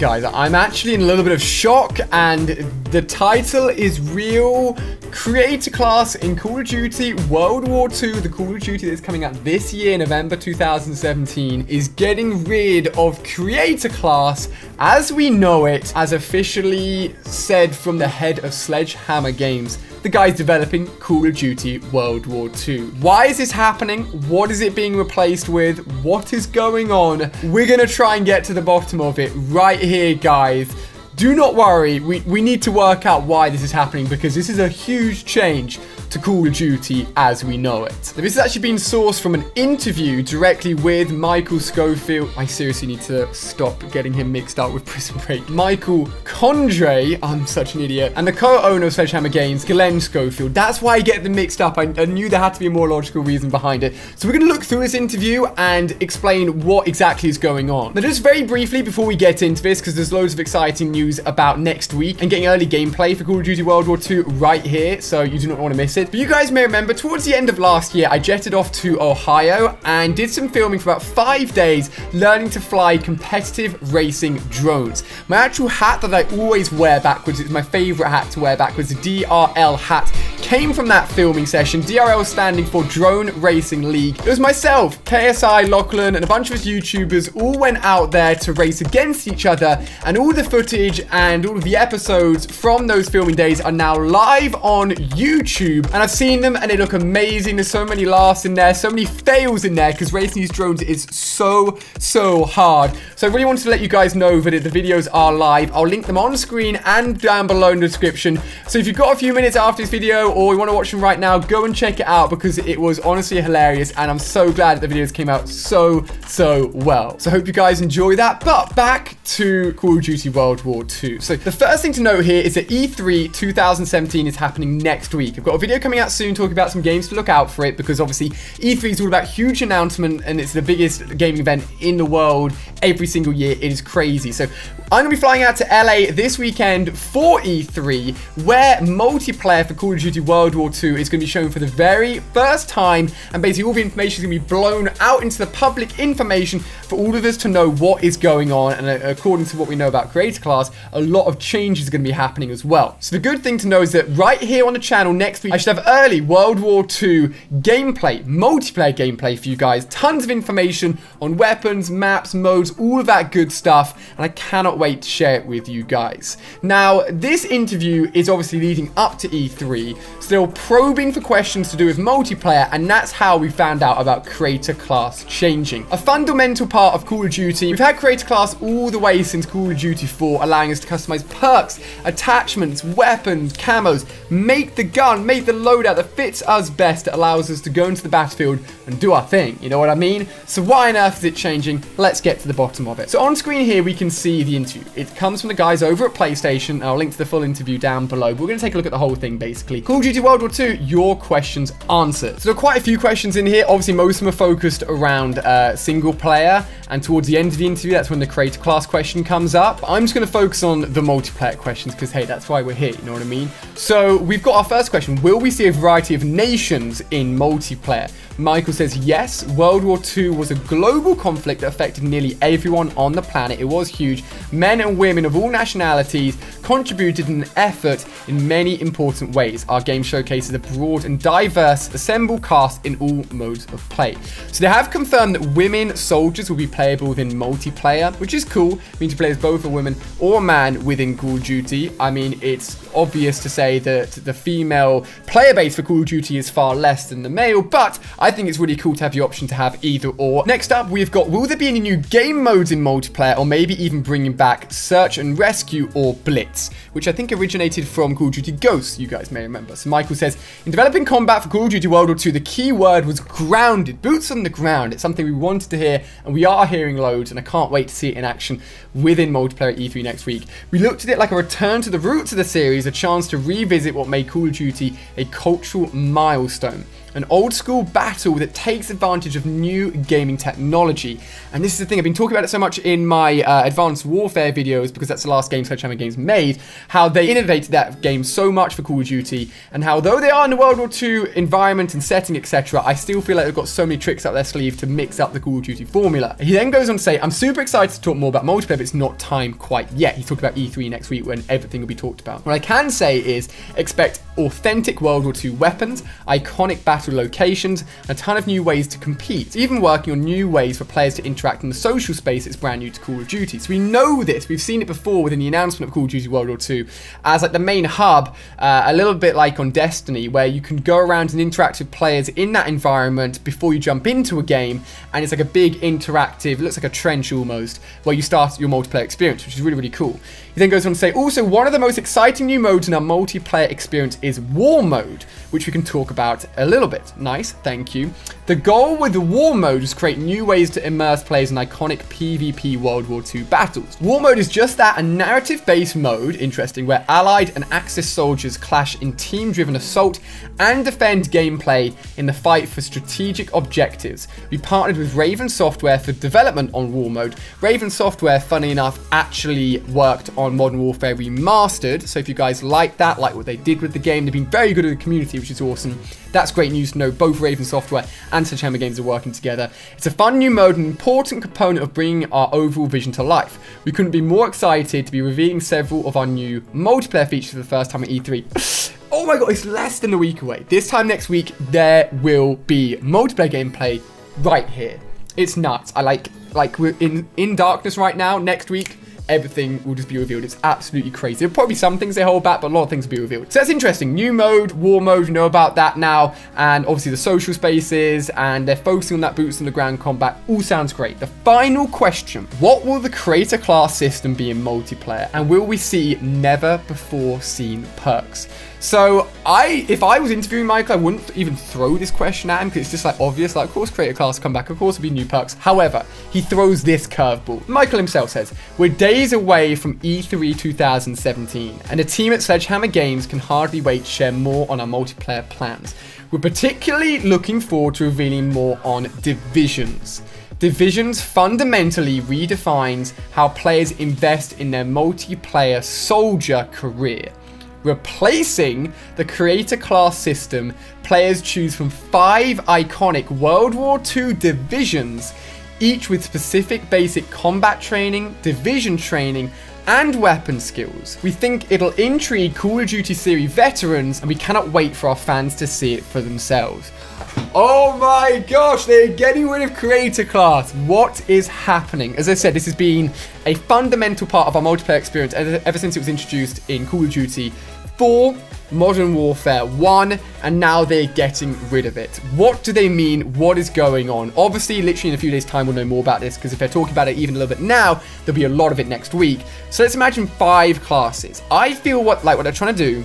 Guys, I'm actually in a little bit of shock, and the title is real. Creator class in Call of Duty World War II, the Call of Duty that's coming out this year, November 2017, is getting rid of creator class as we know it, as officially said from the head of Sledgehammer Games, the guys developing Call of Duty World War II. Why is this happening? What is it being replaced with? What is going on? We're gonna try and get to the bottom of it right here, guys. Do not worry, we need to work out why this is happening, because this is a huge change to Call of Duty as we know it. Now, this has actually been sourced from an interview directly with Michael Schofield. I seriously need to stop getting him mixed up with Prison Break. Michael Condrey, I'm such an idiot, and the co-owner of Sledgehammer Games, Glenn Schofield. That's why I get them mixed up. I knew there had to be a more logical reason behind it. So we're going to look through this interview and explain what exactly is going on. Now, just very briefly before we get into this, because there's loads of exciting news about next week and getting early gameplay for Call of Duty World War II right here, so you do not want to miss it. But you guys may remember, towards the end of last year, I jetted off to Ohio and did some filming for about 5 days, learning to fly competitive racing drones. My actual hat that I always wear backwards, it's my favorite hat to wear backwards, the DRL hat, came from that filming session. DRL standing for Drone Racing League. It was myself, KSI, Lachlan, and a bunch of us YouTubers all went out there to race against each other, and all the footage and all of the episodes from those filming days are now live on YouTube, and I've seen them and they look amazing. There's so many laughs in there, so many fails in there, because racing these drones is so hard. So I really wanted to let you guys know that the videos are live. I'll link them on screen and down below in the description. So if you've got a few minutes after this video or you want to watch them right now, go and check it out, because it was honestly hilarious, and I'm so glad that the videos came out so well. So I hope you guys enjoy that. But back to Call of Duty World War II. So the first thing to note here is that E3 2017 is happening next week. I've got a video coming out soon talking about some games to look out for it, because obviously E3 is all about huge announcement, and it's the biggest gaming event in the world every single year. It is crazy. So I'm gonna be flying out to LA this weekend for E3, where multiplayer for Call of Duty World War II is gonna be shown for the very first time, and basically all the information is gonna be blown out into the public information for all of us to know what is going on. And according to what we know about creator class, a lot of changes are gonna be happening as well. So the good thing to know is that right here on the channel next week, I should have early World War II gameplay, multiplayer gameplay for you guys. Tons of information on weapons, maps, modes, all of that good stuff, and I cannot wait to share it with you guys. Now, this interview is obviously leading up to E3, still probing for questions to do with multiplayer, and that's how we found out about creator class changing. A fundamental part of Call of Duty. We've had creator class all the way since Call of Duty 4, allowing us to customize perks, attachments, weapons, camos, make the gun, make the loadout that fits us best, that allows us to go into the battlefield and do our thing, you know what I mean? So why on earth is it changing? Let's get to the bottom of it. So on screen here we can see the interview. It comes from the guys over at PlayStation, and I'll link to the full interview down below, but we're going to take a look at the whole thing basically. Call of Duty World War II, your questions answered. So there are quite a few questions in here. Obviously most of them are focused around single player, and towards the end of the interview, that's when the creator class question comes up. I'm just going to focus on the multiplayer questions, because hey, that's why we're here, you know what I mean? So we've got our first question. Will we see a variety of nations in multiplayer? Michael says yes. World War II was a global conflict that affected nearly everyone on the planet. It was huge. Men and women of all nationalities contributed in an effort in many important ways. Our game showcases a broad and diverse assembled cast in all modes of play. So they have confirmed that women soldiers will be playable within multiplayer, which is cool. It means you play as both a woman or a man within Call of Duty. I mean, it's obvious to say that the female player base for Call of Duty is far less than the male, but I think it's really cool to have the option to have either or. Next up, we've got, will there be any new game modes in multiplayer, or maybe even bringing back search and rescue or blitz, which I think originated from Call of Duty Ghosts, you guys may remember. So Michael says, in developing combat for Call of Duty World War II, the key word was grounded, boots on the ground. It's something we wanted to hear, and we are hearing loads, and I can't wait to see it in action within multiplayer E3 next week. We looked at it like a return to the roots of the series, a chance to revisit what made Call of Duty a cultural milestone. an old school battle that takes advantage of new gaming technology. And this is the thing, I've been talking about it so much in my Advanced Warfare videos, because that's the last game Sledgehammer Games made, how they innovated that game so much for Call of Duty, and how though they are in the World War II environment and setting, etc., I still feel like they've got so many tricks up their sleeve to mix up the Call of Duty formula. He then goes on to say, I'm super excited to talk more about multiplayer, but it's not time quite yet. He's talking about E3 next week when everything will be talked about. What I can say is expect authentic World War II weapons, iconic battle locations, and a ton of new ways to compete. Even working on new ways for players to interact in the social space that's brand new to Call of Duty. So we know this, we've seen it before within the announcement of Call of Duty World War II as like the main hub, a little bit like on Destiny, where you can go around and interact with players in that environment before you jump into a game, and it's like a big interactive, it looks like a trench almost, where you start your multiplayer experience, which is really, really cool. He then goes on to say, also, one of the most exciting new modes in our multiplayer experience is War Mode, which we can talk about a little bit. Nice, thank you. The goal with the War Mode is to create new ways to immerse players in iconic PvP World War II battles. War Mode is just that, a narrative-based mode, interesting, where Allied and Axis soldiers clash in team-driven assault and defend gameplay in the fight for strategic objectives. We partnered with Raven Software for development on War Mode. Raven Software, funny enough, actually worked on Modern Warfare Remastered, so if you guys like that, like what they did with the game, they've been very good at the community, which is awesome. That's great news to know both Raven Software and Sledgehammer Games are working together. It's a fun new mode, an important component of bringing our overall vision to life. We couldn't be more excited to be revealing several of our new multiplayer features for the first time at E3. Oh my god, it's less than a week away. This time next week, there will be multiplayer gameplay right here. It's nuts. I like we're in darkness right now. Next week, everything will just be revealed. It's absolutely crazy. There'll probably be some things they hold back, but a lot of things will be revealed. So that's interesting. New mode, War Mode, you know about that now. And obviously the social spaces, and they're focusing on that boots on the ground combat. All sounds great. The final question, what will the creator class system be in multiplayer? And will we see never before seen perks? So if I was interviewing Michael, I wouldn't even throw this question at him, because it's just like obvious, like of course creator class come back, of course there'll be new perks. However, he throws this curveball. Michael himself says, we're days away from E3 2017, and the team at Sledgehammer Games can hardly wait to share more on our multiplayer plans. We're particularly looking forward to revealing more on Divisions. Divisions fundamentally redefines how players invest in their multiplayer soldier career. Replacing the creator class system, players choose from 5 iconic World War II divisions, each with specific basic combat training, division training, and weapon skills. We think it'll intrigue Call of Duty series veterans, and we cannot wait for our fans to see it for themselves. Oh my gosh, they're getting rid of creator class. What is happening? As I said, this has been a fundamental part of our multiplayer experience ever since it was introduced in Call of Duty 4, Modern Warfare 1, and now they're getting rid of it. What do they mean? What is going on? Obviously, literally in a few days' time, we'll know more about this, because if they're talking about it even a little bit now, there'll be a lot of it next week. So let's imagine 5 classes. I feel what they're trying to do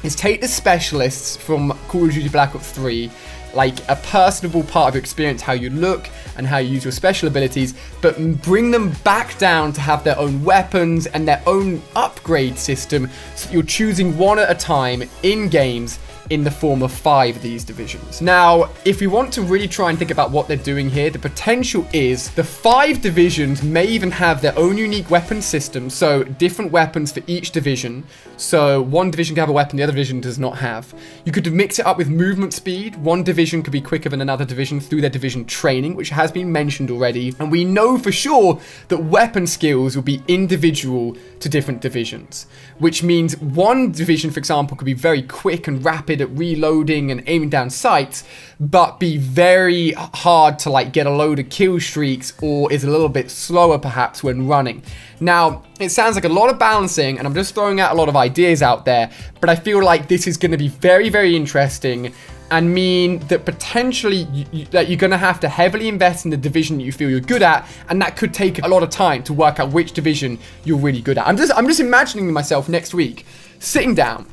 is take the specialists from Call of Duty Black Ops 3, like a personable part of your experience, how you look and how you use your special abilities, but bring them back down to have their own weapons and their own upgrade system, so you're choosing one at a time in games in the form of 5 of these divisions. Now, if we want to really try and think about what they're doing here, the potential is the 5 divisions may even have their own unique weapon system, so different weapons for each division. So one division can have a weapon the other division does not have. You could mix it up with movement speed. One division could be quicker than another division through their division training, which has been mentioned already. And we know for sure that weapon skills will be individual to different divisions, which means one division, for example, could be very quick and rapid at reloading and aiming down sights, but be very hard to like get a load of kill streaks, or is a little bit slower perhaps when running. Now, it sounds like a lot of balancing, and I'm just throwing out a lot of ideas out there, but I feel like this is going to be very, very interesting, and mean that potentially that you're going to have to heavily invest in the division that you feel you're good at, and that could take a lot of time to work out which division you're really good at. I'm just imagining myself next week sitting down,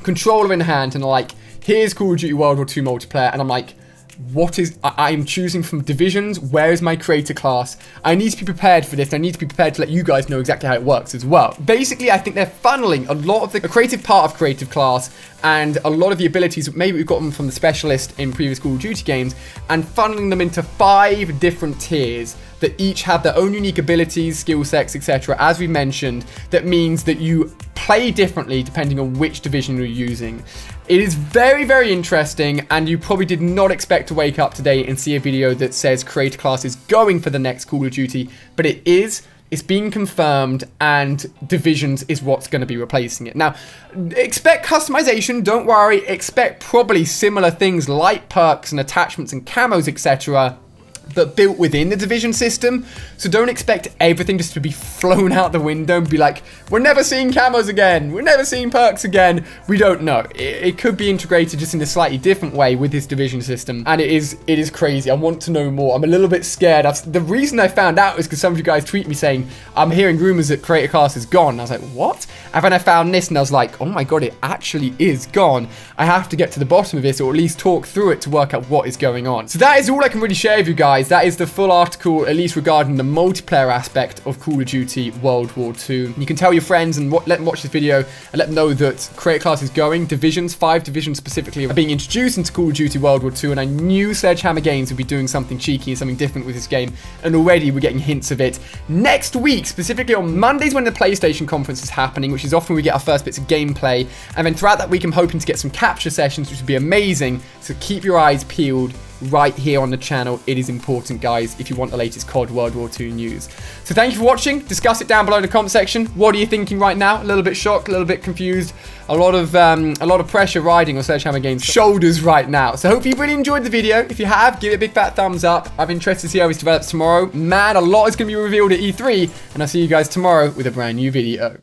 controller in hand, and like, here's Call of Duty World War II multiplayer, and I'm like, I'm choosing from divisions. Where is my creator class? I need to be prepared for this. I need to be prepared to let you guys know exactly how it works as well. Basically, I think they're funneling a lot of the creative part of creative class and a lot of the abilities, maybe we've gotten from the specialist in previous Call of Duty games, and funneling them into 5 different tiers that each have their own unique abilities, skill sets, etc. As we mentioned, that means that you play differently depending on which division you're using. It is very, very interesting, and you probably did not expect to wake up today and see a video that says creator class is going for the next Call of Duty, but it is. It's being confirmed, and divisions is what's going to be replacing it. Now, expect customization, don't worry. Expect probably similar things like perks and attachments and camos, etc., but built within the division system. So don't expect everything just to be flown out the window and be like, we're never seeing camos again, we're never seeing perks again. We don't know. It could be integrated just in a slightly different way with this division system, and it is crazy. I want to know more. I'm a little bit scared. The reason I found out is because some of you guys tweet me saying, I'm hearing rumors that creator class is gone. And I was like, what? And then I found this and I was like, oh my god, it actually is gone. I have to get to the bottom of this, or at least talk through it to work out what is going on. So that is all I can really share with you guys. That is the full article, at least regarding the multiplayer aspect of Call of Duty World War II. You can tell your friends and let them watch this video and let them know that creator class is going. Divisions, 5 divisions specifically, are being introduced into Call of Duty World War II, and I knew Sledgehammer Games would be doing something cheeky and something different with this game, and already we're getting hints of it. Next week, specifically on Mondays when the PlayStation conference is happening, which is often we get our first bits of gameplay, and then throughout that week I'm hoping to get some capture sessions, which would be amazing, so keep your eyes peeled right here on the channel. It is important, guys, if you want the latest COD World War II news. So thank you for watching. Discuss it down below in the comment section. What are you thinking right now? A little bit shocked, a little bit confused. A lot of pressure riding on Sledgehammer Games' shoulders right now. So hopefully you really enjoyed the video. If you have, give it a big fat thumbs up. I'm interested to see how this develops tomorrow. Man, a lot is going to be revealed at E3, and I'll see you guys tomorrow with a brand new video.